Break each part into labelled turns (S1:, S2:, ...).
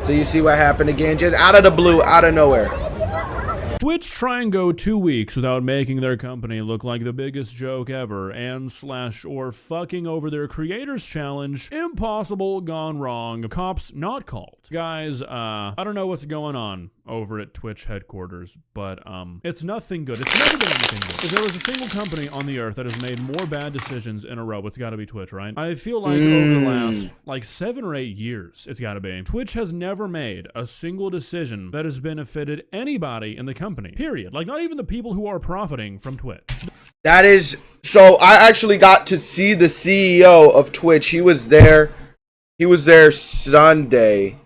S1: So you see what happened again, just out of the blue, out of nowhere.
S2: Twitch try and go 2 weeks without making their company look like the biggest joke ever and / or fucking over their creators challenge. Impossible gone wrong. Cops not called. Guys, I don't know what's going on over at Twitch headquarters, but it's nothing good. It's never been anything good. If there was a single company on the earth that has made more bad decisions in a row, it's gotta be Twitch, right? I feel like over the last like 7 or 8 years, it's gotta be. Twitch has never made a single decision that has benefited anybody in the company, period. Like, not even the people who are profiting from Twitch.
S1: That is, so I actually got to see the CEO of Twitch. He was there Sunday.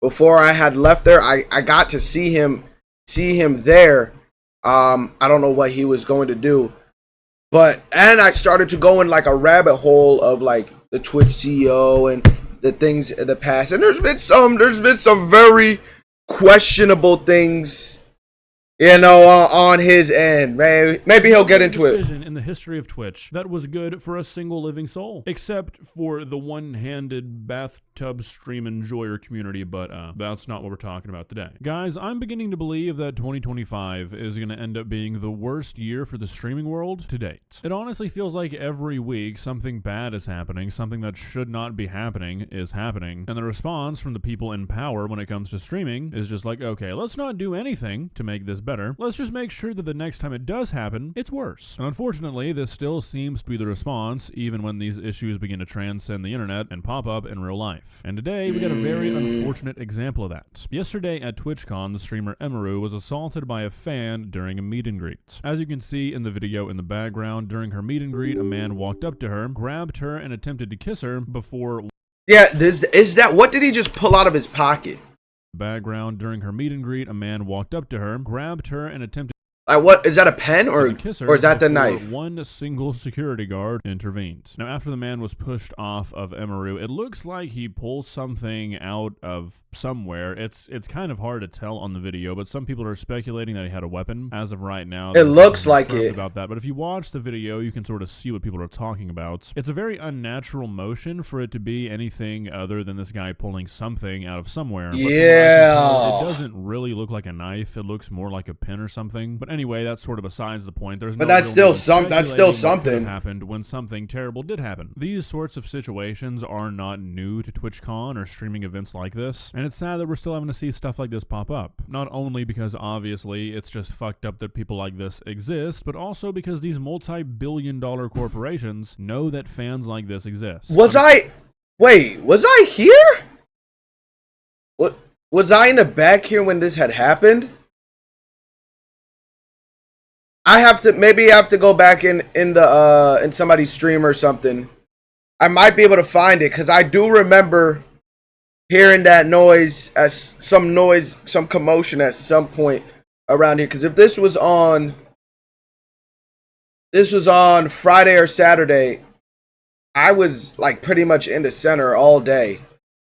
S1: Before I had left there, I got to see him there. I don't know what he was going to do, and I started to go in like a rabbit hole of like the Twitch CEO and the things in the past. And there's been some very questionable things, you know, on his end. Maybe he'll get into it.
S2: Decision in the history of Twitch that was good for a single living soul, except for the one-handed bathtub stream enjoyer community, but that's not what we're talking about today. Guys, I'm beginning to believe that 2025 is going to end up being the worst year for the streaming world to date. It honestly feels like every week something bad is happening, something that should not be happening is happening, and the response from the people in power when it comes to streaming is just like, okay, let's not do anything to make this better. Let's just make sure that the next time it does happen, it's worse. And unfortunately, this still seems to be the response, even when these issues begin to transcend the internet and pop up in real life. And today, we got a very unfortunate example of that. Yesterday at TwitchCon, the streamer Emiru was assaulted by a fan during a meet and greet. As you can see in the video in the background, during her meet and greet, a man walked up to her, grabbed her, and attempted to kiss her before...
S1: Yeah, is that what did he just pull out of his pocket?
S2: Background, during her meet and greet, a man walked up to her, grabbed her, and attempted
S1: what is that, a pen or is that the knife?
S2: One single security guard intervened. Now, after the man was pushed off of Emiru, it looks like he pulls something out of somewhere. It's kind of hard to tell on the video, but some people are speculating that he had a weapon. As of right now,
S1: it looks like it
S2: about that. But if you watch the video, you can sort of see what people are talking about. It's a very unnatural motion for it to be anything other than this guy pulling something out of somewhere.
S1: Yeah,
S2: it doesn't really look like a knife. It looks more like a pin or something. But anyway, that's sort of besides the point. There's no
S1: that's still something
S2: happened when something terrible did happen. These sorts of situations are not new to TwitchCon or streaming events like this, and it's sad that we're still having to see stuff like this pop up. Not only because obviously it's just fucked up that people like this exist, but also because these multi-billion-dollar corporations know that fans like this exist.
S1: Was I here? What was I in the back here when this had happened? I have to go back in somebody's stream or something. I might be able to find it because I do remember hearing that noise, some commotion at some point around here. Because if this was on Friday or Saturday, I was like pretty much in the center all day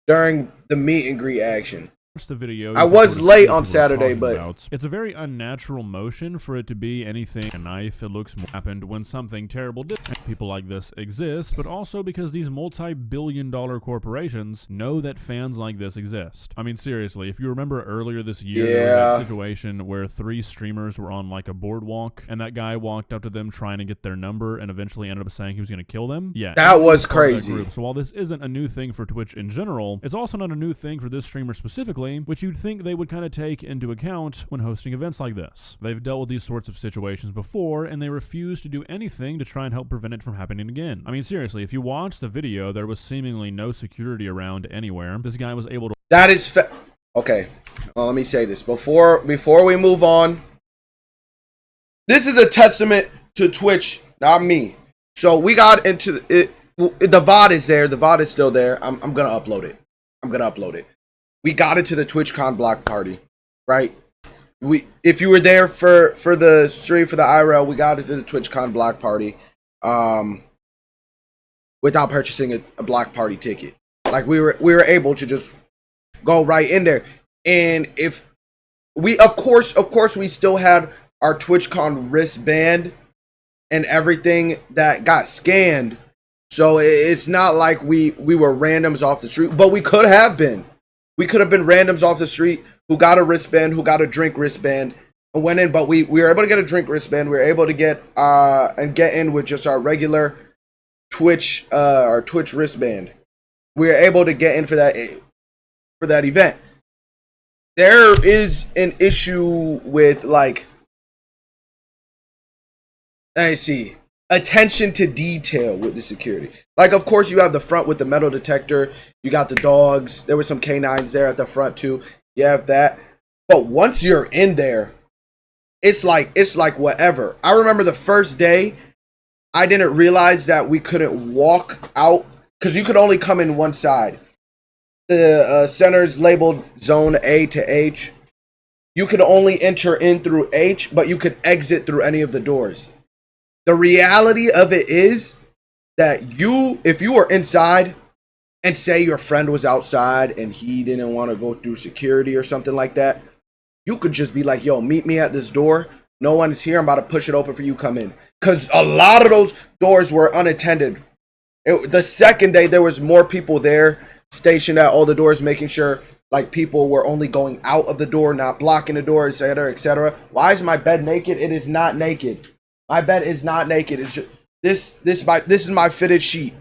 S1: during the meet and greet action.
S2: The video,
S1: I was late on Saturday, but
S2: it's a very unnatural motion for it to be anything a knife. It looks more happened when something terrible did. People like this exist, but also because these multi-billion-dollar corporations know that fans like this exist. I mean, seriously, if you remember earlier this year, there was that situation where 3 streamers were on like a boardwalk, and that guy walked up to them trying to get their number, and eventually ended up saying he was going to kill them. Yeah,
S1: that was crazy.
S2: So while this isn't a new thing for Twitch in general, it's also not a new thing for this streamer specifically, which you'd think they would kind of take into account when hosting events like this. They've dealt with these sorts of situations before, and they refuse to do anything to try and help prevent it from happening again. I mean, seriously, if you watch the video, there was seemingly no security around anywhere. This guy was able to...
S1: That is okay. Well, let me say this. Before we move on, this is a testament to Twitch, not me. So we got into it. The VOD is there. The VOD is still there. I'm going to upload it. We got into the TwitchCon block party, right? If you were there for the stream for the IRL, we got into the TwitchCon block party without purchasing a block party ticket. Like we were able to just go right in there. And if we of course we still had our TwitchCon wristband and everything that got scanned. So it's not like we were randoms off the street, but we could have been. We could have been randoms off the street who got a wristband, who got a drink wristband, and went in. But we were able to get a drink wristband. We were able to get in with just our regular Twitch wristband. We were able to get in for that event. There is an issue with, like, I see, attention to detail with the security. Like, of course, you have the front with the metal detector. You got the dogs. There were some canines there at the front too. You have that. But once you're in there, it's like whatever. I remember the first day, I didn't realize that we couldn't walk out because you could only come in one side. The center's labeled zone A to H. You could only enter in through H, but you could exit through any of the doors. The reality of it is that if you were inside and say your friend was outside and he didn't want to go through security or something like that, you could just be like, yo, meet me at this door. No one is here. I'm about to push it open for you. Come in. Because a lot of those doors were unattended. The second day, there was more people there stationed at all the doors, making sure like people were only going out of the door, not blocking the door, etc., etc. Why is my bed naked? It is not naked. My bed is not naked. It's just this is my fitted sheet.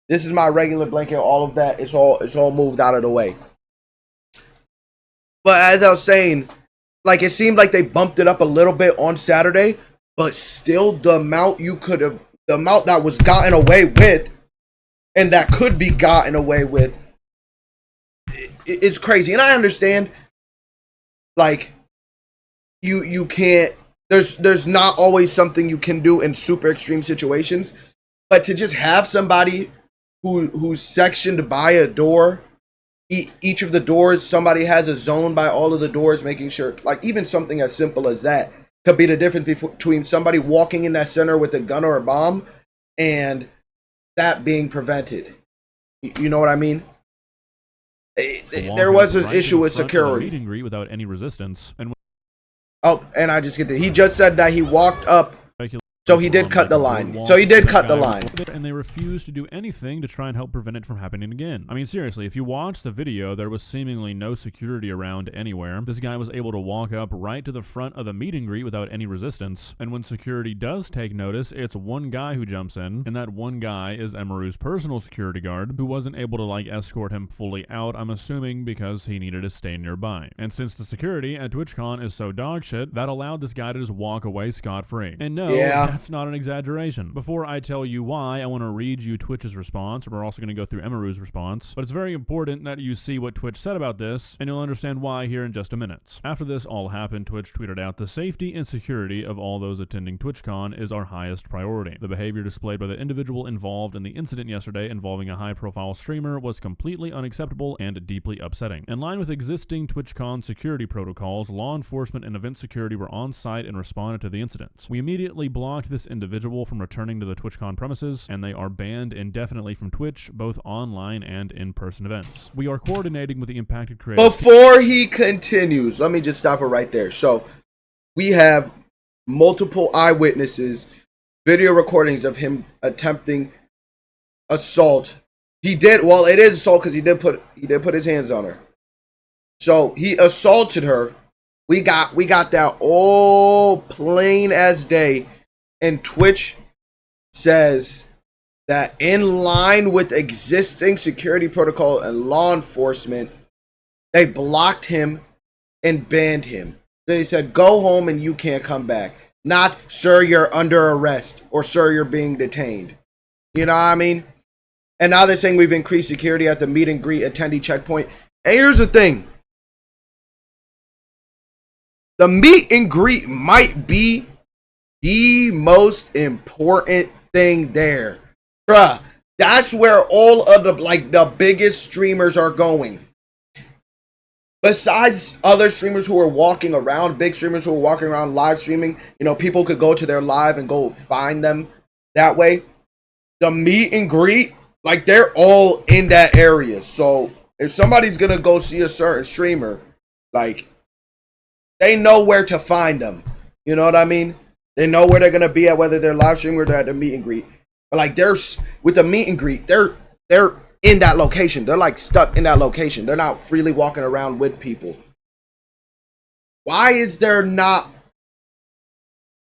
S1: This is my regular blanket. All of that. It's all moved out of the way. But as I was saying, like, it seemed like they bumped it up a little bit on Saturday, but still the amount that was gotten away with, and that could be gotten away with, it's crazy. And I understand, like, you can't, there's not always something you can do in super extreme situations, but to just have somebody who's sectioned by a door, each of the doors, somebody has a zone by all of the doors, making sure, like, even something as simple as that could be the difference between somebody walking in that center with a gun or a bomb and that being prevented. You know what I mean? There was this issue with security.
S2: Meet and greet without any resistance. And
S1: I just get to. He just said that he walked up. So he did cut the line.
S2: And they refused to do anything to try and help prevent it from happening again. I mean, seriously, if you watch the video, there was seemingly no security around anywhere. This guy was able to walk up right to the front of the meet and greet without any resistance. And when security does take notice, it's one guy who jumps in, and that one guy is Emiru's personal security guard, who wasn't able to, like, escort him fully out, I'm assuming because he needed to stay nearby. And since the security at TwitchCon is so dogshit, that allowed this guy to just walk away scot-free. And no, that's not an exaggeration. Before I tell you why, I want to read you Twitch's response. We're also going to go through Emiru's response, but it's very important that you see what Twitch said about this, and you'll understand why here in just a minute. After this all happened, Twitch tweeted out, "The safety and security of all those attending TwitchCon is our highest priority. The behavior displayed by the individual involved in the incident yesterday involving a high-profile streamer was completely unacceptable and deeply upsetting. In line with existing TwitchCon security protocols, law enforcement and event security were on site and responded to the incident. We immediately blocked this individual from returning to the TwitchCon premises, and they are banned indefinitely from Twitch, both online and in-person events. We are coordinating with the impacted creators."
S1: Before he continues, let me just stop it right there. So we have multiple eyewitnesses, video recordings of him attempting assault. It is assault because he did put his hands on her. So he assaulted her. We got that all plain as day. And Twitch says that in line with existing security protocol and law enforcement, they blocked him and banned him. They said, go home and you can't come back. Not, sir, you're under arrest, or sir, you're being detained. You know what I mean? And now they're saying we've increased security at the meet and greet attendee checkpoint. And here's the thing. The meet and greet might be the most important thing there. Bruh, that's where all of the biggest streamers are going. Besides other streamers who are walking around, big streamers who are walking around live streaming, people could go to their live and go find them that way. The meet and greet, they're all in that area. So if somebody's gonna go see a certain streamer, they know where to find them. You know what I mean? They know where they're gonna be at, whether they're live streaming or they're at the meet and greet. But there's with the meet and greet, they're in that location. They're like stuck in that location. They're not freely walking around with people. Why is there not,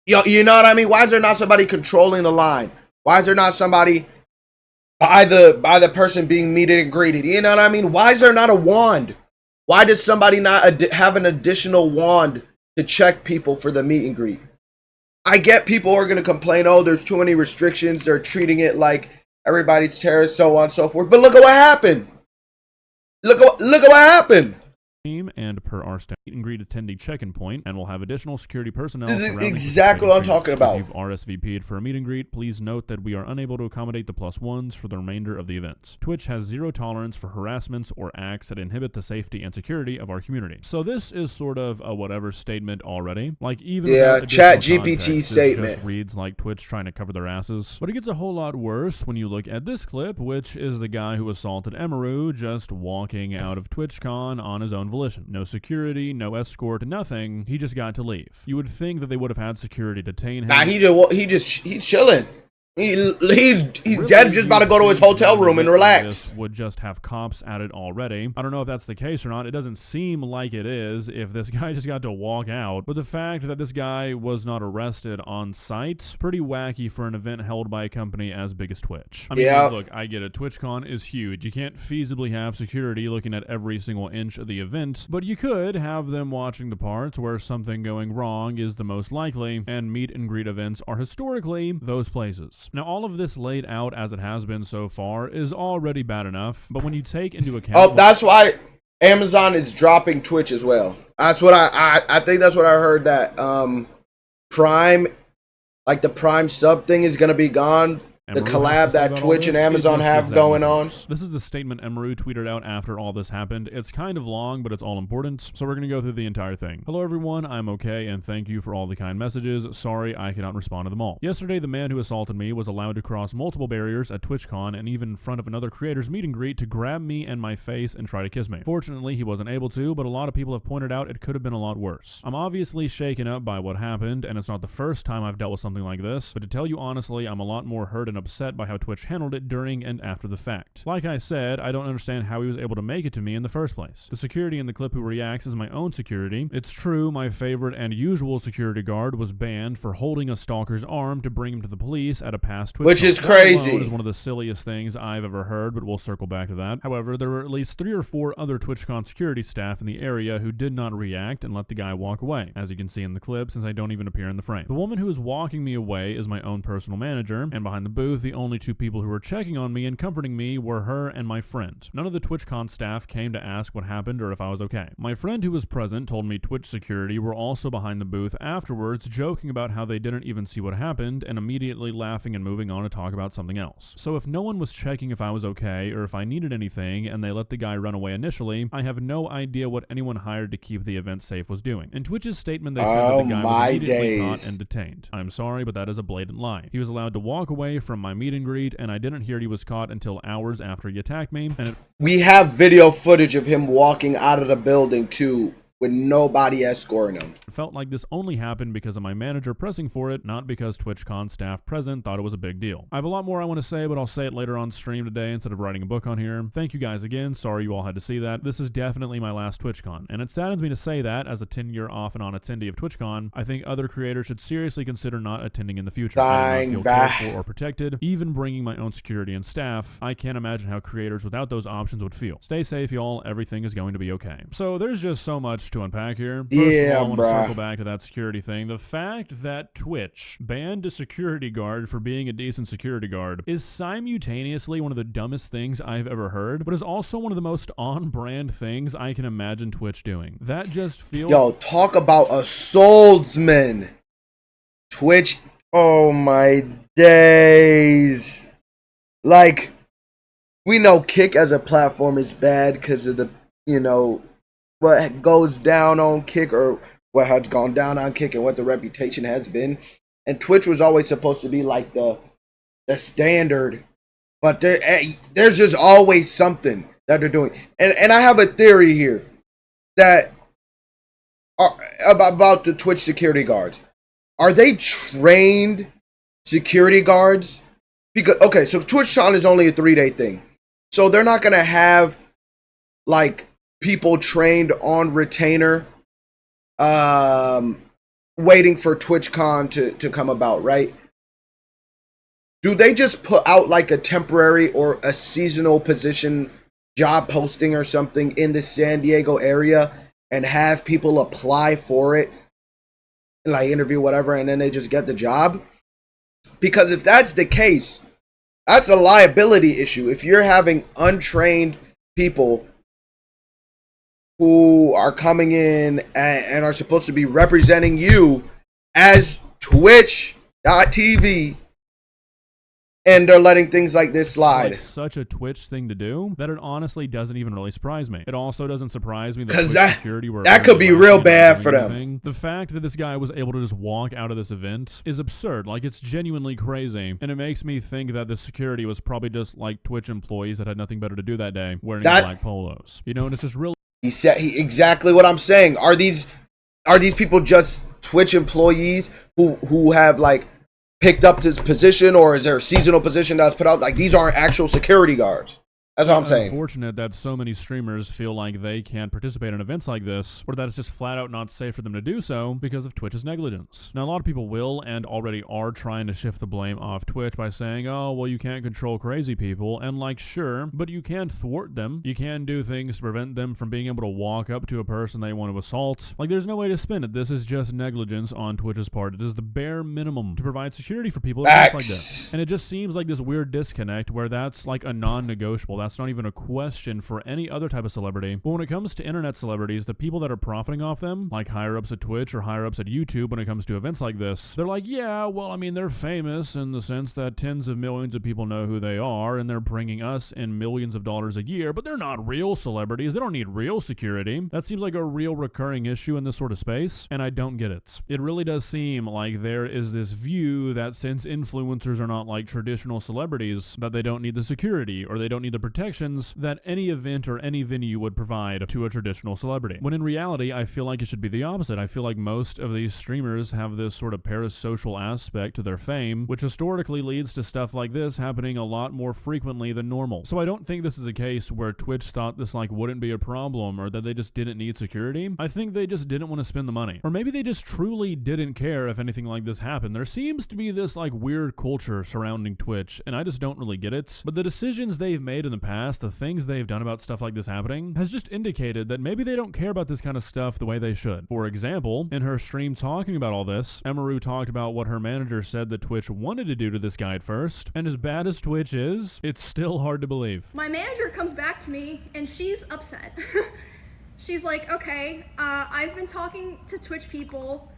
S1: you know what I mean? Why is there not somebody controlling the line? Why is there not somebody by the person being meted and greeted? You know what I mean? Why is there not a wand? Why does somebody not have an additional wand to check people for the meet and greet? I get people are going to complain, oh, there's too many restrictions. They're treating it like everybody's terrorists, so on and so forth. But look at what happened. Look at what happened.
S2: And per our staff meet and greet attendee check-in point, and we'll have additional security personnel.
S1: This is exactly what I'm talking about.
S2: If you've RSVP'd for a meet and greet, please note that we are unable to accommodate the +1s for the remainder of the events. Twitch has zero tolerance for harassments or acts that inhibit the safety and security of our community. So this is sort of a whatever statement already. Like even
S1: Chat GPT statement
S2: just reads like Twitch trying to cover their asses. But it gets a whole lot worse when you look at this clip, which is the guy who assaulted Emiru just walking out of TwitchCon on his own volition. No security, no escort, nothing. He just got to leave. You would think that they would have had security detain him.
S1: Nah, he's chilling. He's dead, just about to go to his hotel room and relax.
S2: Would just have cops at it already. I don't know if that's the case or not. It doesn't seem like it is if this guy just got to walk out. But the fact that this guy was not arrested on site, pretty wacky for an event held by a company as big as Twitch. I mean, look, I get it. TwitchCon is huge. You can't feasibly have security looking at every single inch of the event, but you could have them watching the parts where something going wrong is the most likely, and meet and greet events are historically those places. Now, all of this laid out as it has been so far is already bad enough, but when you take into account...
S1: Oh, that's why Amazon is dropping Twitch as well. That's what I think that's what I heard, that Prime, like the Prime sub thing is going to be gone. The collab that Twitch and Amazon have going on.
S2: This is the statement Emiru tweeted out after all this happened. It's kind of long, but it's all important, so we're going to go through the entire thing. Hello everyone, I'm okay, and thank you for all the kind messages. Sorry I cannot respond to them all. Yesterday, the man who assaulted me was allowed to cross multiple barriers at TwitchCon and even in front of another creator's meet and greet to grab me and my face and try to kiss me. Fortunately, he wasn't able to, but a lot of people have pointed out it could have been a lot worse. I'm obviously shaken up by what happened, and it's not the first time I've dealt with something like this, but to tell you honestly, I'm a lot more hurt and upset by how Twitch handled it during and after the fact. Like I said, I don't understand how he was able to make it to me in the first place. The security in the clip who reacts is my own security. It's true, my favorite and usual security guard was banned for holding a stalker's arm to bring him to the police at a past Twitch.
S1: Which is crazy.
S2: That is one of the silliest things I've ever heard, but we'll circle back to that. However, there were at least 3 or 4 other TwitchCon security staff in the area who did not react and let the guy walk away, as you can see in the clip since I don't even appear in the frame. The woman who was walking me away is my own personal manager, and behind the booth, the only 2 people who were checking on me and comforting me were her and my friend. None of the TwitchCon staff came to ask what happened or if I was okay. My friend who was present told me Twitch security were also behind the booth afterwards, joking about how they didn't even see what happened and immediately laughing and moving on to talk about something else. So if no one was checking if I was okay or if I needed anything and they let the guy run away initially, I have no idea what anyone hired to keep the event safe was doing. In Twitch's statement, they said that the guy was immediately caught and detained. I'm sorry, but that is a blatant lie. He was allowed to walk away from my meet and greet, and I didn't hear he was caught until hours after he attacked me. And
S1: we have video footage of him walking out of the building too, with nobody escorting him.
S2: It felt like this only happened because of my manager pressing for it, not because TwitchCon staff present thought it was a big deal. I have a lot more I want to say, but I'll say it later on stream today instead of writing a book on here. Thank you guys again. Sorry you all had to see that. This is definitely my last TwitchCon, and it saddens me to say that as a 10-year off and on attendee of TwitchCon, I think other creators should seriously consider not attending in the future. I do not feel cared for or protected, even bringing my own security and staff. I can't imagine how creators without those options would feel. Stay safe, y'all. Everything is going to be okay. So there's just so much to unpack here. First of all, I want to circle back to that security thing. The fact that Twitch banned a security guard for being a decent security guard is simultaneously one of the dumbest things I've ever heard, but is also one of the most on-brand things I can imagine Twitch doing. That just feels...
S1: Yo, talk about a swordsman. Twitch, oh my days. Like, we know Kick as a platform is bad because of the, you know, what goes down on Kick or what has gone down on Kick and what the reputation has been. And Twitch was always supposed to be like the standard, but there's just always something that they're doing. And I have a theory here that about the Twitch security guards. Are they trained security guards? Because okay, so TwitchCon is only a 3-day thing. So they're not gonna have like people trained on retainer, waiting for TwitchCon to come about, right? Do they just put out like a temporary or a seasonal position job posting or something in the San Diego area and have people apply for it, like interview, whatever, and then they just get the job? Because if that's the case, that's a liability issue. If you're having untrained people who are coming in and are supposed to be representing you as Twitch.tv, and they're letting things like this slide.
S2: Like such a Twitch thing to do that it honestly doesn't even really surprise me. It also doesn't surprise me that
S1: because
S2: security
S1: that could be real bad for them.
S2: The fact that this guy was able to just walk out of this event is absurd. Like, it's genuinely crazy, and it makes me think that the security was probably just like Twitch employees that had nothing better to do that day, wearing black polos. You know, and it's just really.
S1: He said exactly what I'm saying. Are these people just Twitch employees who have like picked up this position, or is there a seasonal position that's put out? Like, these aren't actual security guards. That's what I'm saying.
S2: Unfortunate that so many streamers feel like they can't participate in events like this, or that it's just flat out not safe for them to do so because of Twitch's negligence. Now, a lot of people will and already are trying to shift the blame off Twitch by saying, oh, well, you can't control crazy people, and like, sure, but you can thwart them. You can do things to prevent them from being able to walk up to a person they want to assault. Like, there's no way to spin it. This is just negligence on Twitch's part. It is the bare minimum to provide security for people at events like this. And it just seems like this weird disconnect where that's like a non-negotiable. That's not even a question for any other type of celebrity. But when it comes to internet celebrities, the people that are profiting off them, like higher-ups at Twitch or higher-ups at YouTube when it comes to events like this, they're like, yeah, well, I mean, they're famous in the sense that tens of millions of people know who they are, and they're bringing us in millions of dollars a year, but they're not real celebrities. They don't need real security. That seems like a real recurring issue in this sort of space, and I don't get it. It really does seem like there is this view that since influencers are not like traditional celebrities, that they don't need the security or they don't need the protections that any event or any venue would provide to a traditional celebrity. When in reality, I feel like it should be the opposite. I feel like most of these streamers have this sort of parasocial aspect to their fame, which historically leads to stuff like this happening a lot more frequently than normal. So I don't think this is a case where Twitch thought this like wouldn't be a problem or that they just didn't need security. I think they just didn't want to spend the money. Or maybe they just truly didn't care if anything like this happened. There seems to be this like weird culture surrounding Twitch, and I just don't really get it. But the decisions they've made in the past, the things they've done about stuff like this happening, has just indicated that maybe they don't care about this kind of stuff the way they should. For example, in her stream talking about all this, Emiru talked about what her manager said that Twitch wanted to do to this guy at first, and as bad as Twitch is, it's still hard to believe.
S3: My manager comes back to me and she's upset. She's like, okay, I've been talking to Twitch people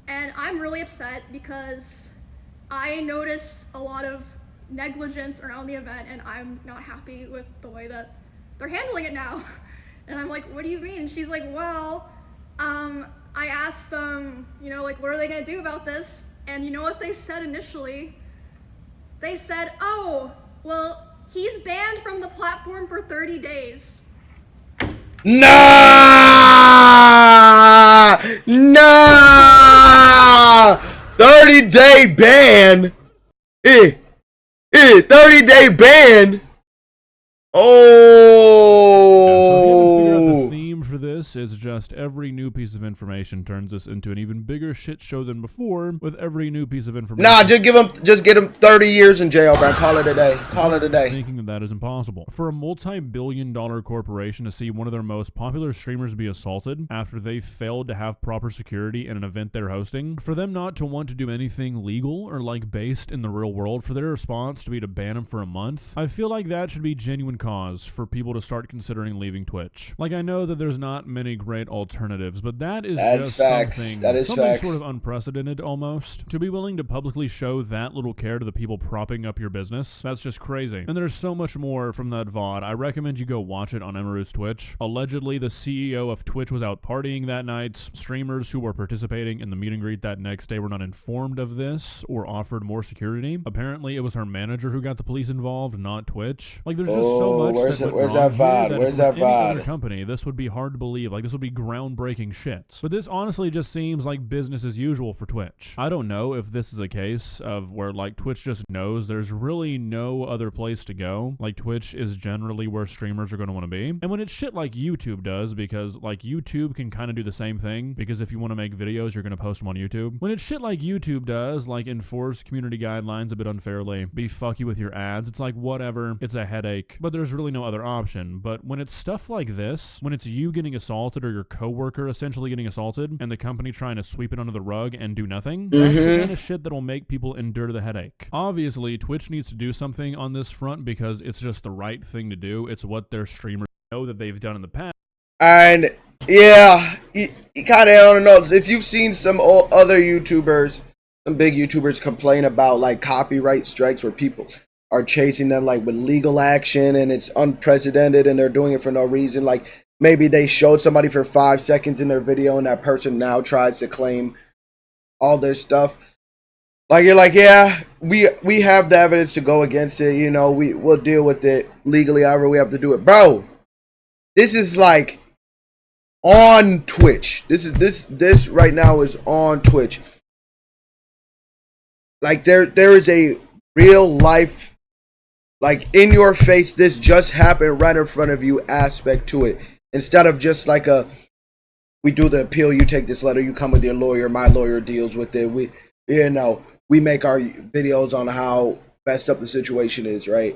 S3: and I'm really upset because I noticed a lot of negligence around the event and I'm not happy with the way that they're handling it now. And I'm like, what do you mean? She's like, well, I asked them, you know, like, what are they gonna do about this? And you know what they said initially? They said, oh, well, he's banned from the platform for 30 days.
S1: Nah! 30-day ban? 30-day ban? Oh!
S2: The theme for this is just every new piece of information turns this into an even bigger shit show than before with every new piece of information.
S1: Nah, just get him 30 years in jail, bro. Call it a day. Call it a day.
S2: Thinking that is impossible. For a multi-billion-dollar corporation to see one of their most popular streamers be assaulted after they failed to have proper security in an event they're hosting, for them not to want to do anything legal or like based in the real world, for their response to be to ban him for a month, I feel like that should be genuine cause for people to start considering leaving Twitch. Like, I know that there's not many great alternatives, but that is just something sort of unprecedented almost. To be willing to publicly show that little care to the people propping up your business, that's just crazy. And there's so much more from that VOD. I recommend you go watch it on Emiru's Twitch. Allegedly, the CEO of Twitch was out partying that night. Streamers who were participating in the meet and greet that next day were not informed of this or offered more security. Apparently, it was her manager who got the police involved, not Twitch. Like, there's just so much
S1: where's that VOD?
S2: Where's that VOD? Company, this would be hard to believe believe. Like, this would be groundbreaking shit. But this honestly just seems like business as usual for Twitch. I don't know if this is a case of where, like, Twitch just knows there's really no other place to go. Like, Twitch is generally where streamers are going to want to be. And when it's shit like YouTube does, because, like, YouTube can kind of do the same thing, because if you want to make videos, you're going to post them on YouTube. When it's shit like YouTube does, like, enforce community guidelines a bit unfairly, be fuck you with your ads, it's like, whatever, it's a headache, but there's really no other option. But when it's stuff like this, when it's you getting assaulted or your coworker essentially getting assaulted, and the company trying to sweep it under the rug and do nothing, that's the kind of shit that'll make people endure the headache. Obviously, Twitch needs to do something on this front because it's just the right thing to do. It's what their streamers know that they've done in the past.
S1: And yeah, you kind of don't know if you've seen some other YouTubers, some big YouTubers complain about like copyright strikes where people are chasing them like with legal action and it's unprecedented and they're doing it for no reason. Like maybe they showed somebody for 5 seconds in their video and that person now tries to claim all their stuff. Like you're like, yeah, we have the evidence to go against it. You know, we'll deal with it legally. However, we have to do it, bro. This is like on Twitch. This right now is on Twitch. Like there is a real life, like in your face, this just happened right in front of you aspect to it. Instead of just like we do the appeal, you take this letter, you come with your lawyer, my lawyer deals with it. We make our videos on how messed up the situation is, right?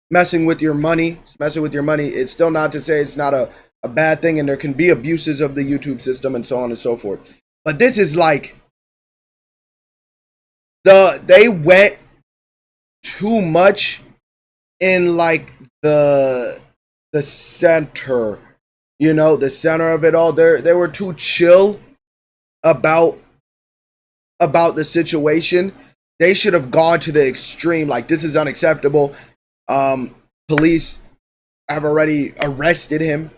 S1: Messing with your money. It's still not to say it's not a bad thing, and there can be abuses of the YouTube system and so on and so forth. But this is like they went too much in like the center, you know, the center of it all. They were too chill about the situation. They should have gone to the extreme. Like, this is unacceptable. Police have already arrested him,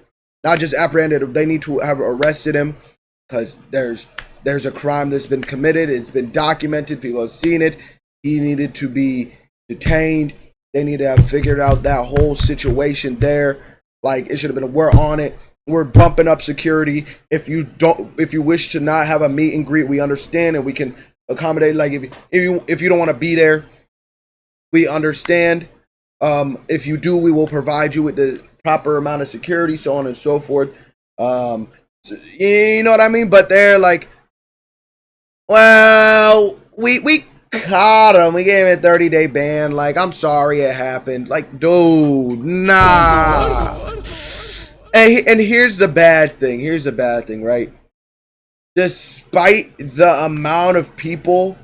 S1: not just apprehended him. They need to have arrested him because there's a crime that's been committed. It's been documented. People have seen it. He needed to be detained. They need to have figured out that whole situation there. Like, it should have been, we're on it. We're bumping up security. If you wish to not have a meet and greet, we understand and we can accommodate. Like if you don't want to be there, we understand. If you do, we will provide you with the proper amount of security, so on and so forth. You know what I mean? But they're like, well, we caught him. We gave him a 30-day ban. Like, I'm sorry it happened. Like, dude, nah. And here's the bad thing, right? Despite the amount of people,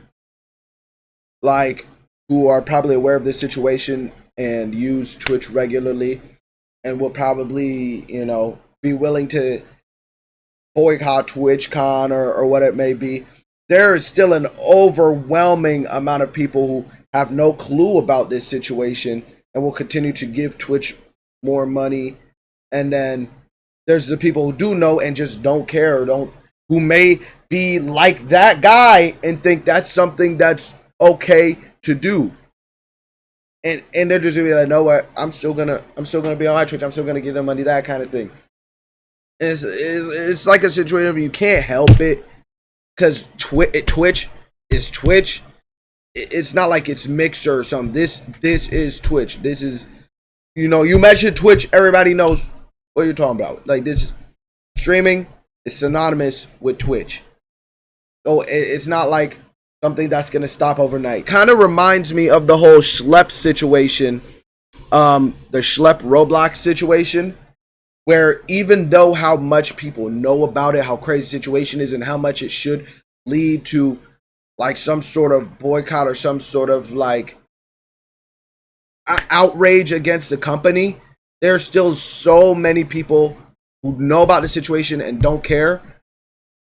S1: like, who are probably aware of this situation and use Twitch regularly and will probably, you know, be willing to boycott TwitchCon or what it may be, there is still an overwhelming amount of people who have no clue about this situation and will continue to give Twitch more money. And then there's the people who do know and just don't care, or who may be like that guy and think that's something that's okay to do. And they're just gonna be like, no, what? I'm still gonna be on my Twitch. I'm still gonna give them money, that kind of thing. And it's like a situation where you can't help it because Twitch is Twitch. It's not like it's Mixer or something. This is Twitch. This is, you know, you mention Twitch, everybody knows what you're talking about. Like, this streaming is synonymous with Twitch. So it's not like something that's gonna stop overnight. Kind of reminds me of the whole Schlep situation, the Schlep Roblox situation, where even though how much people know about it, how crazy the situation is, and how much it should lead to like some sort of boycott or some sort of like outrage against the company, there's still so many people who know about the situation and don't care,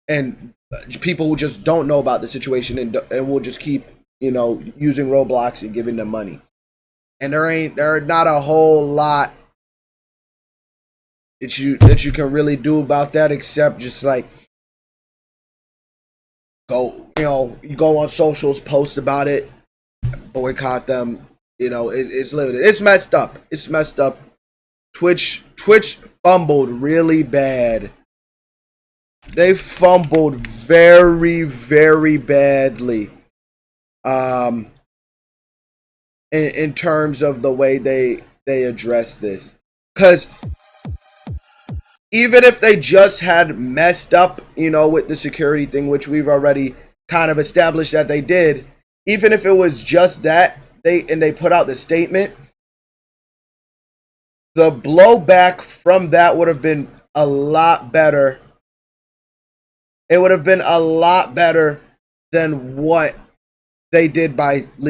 S1: and people who just don't know about the situation and will just keep, you know, using Roblox and giving them money. And there are not a whole lot that you can really do about that, except just like you go on socials, post about it, boycott them. You know, it's limited. It's messed up. Twitch fumbled really bad. They fumbled very, very badly. In terms of the way they address this. Because even if they just had messed up, you know, with the security thing, which we've already kind of established that they did, even if it was just that, they put out the statement, the blowback from that would have been a lot better. It would have been a lot better than what they did by leaving